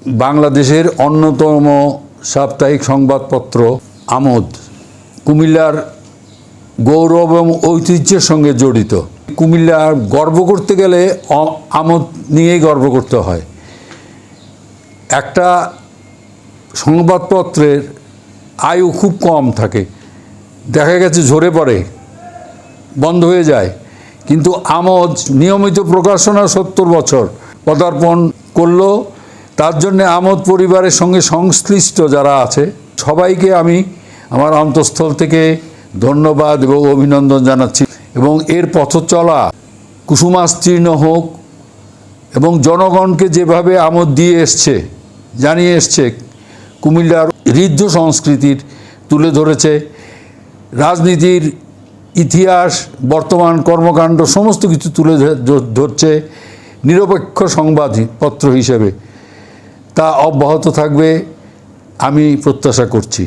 বাংলাদেশের অন্যতম সাপ্তাহিক সংবাদপত্র আমোদ কুমিল্লার গৌরব এবং ঐতিহ্যের সঙ্গে জড়িত। কুমিল্লার গর্ব করতে গেলে আমোদ নিয়েই গর্ব করতে হয়। একটা সংবাদপত্রের আয়ু খুব কম থাকে, দেখা গেছে ঝরে পড়ে, বন্ধ হয়ে যায়, কিন্তু আমোদ নিয়মিত প্রকাশনা 70 বছর পদার্পণ করলো। তার জন্য আমোদ পরিবারের সঙ্গে সংশ্লিষ্ট যারা আছে সবাইকে আমি আমার অন্তঃস্থল থেকে ধন্যবাদ এবং অভিনন্দন জানাচ্ছি। এবং এর পথ চলা কুসুমাস্তীর্ণ হোক এবং জনগণকে যেভাবে আমোদ দিয়ে এসছে, জানিয়ে এসছে, কুমিল্লার ঋদ্ধ সংস্কৃতির তুলে ধরেছে, রাজনীতির ইতিহাস, বর্তমান কর্মকাণ্ড সমস্ত কিছু তুলে ধরছে নিরপেক্ষ সংবাদপত্র হিসেবে, তা অব্যাহত থাকবে আমি প্রত্যাশা করছি।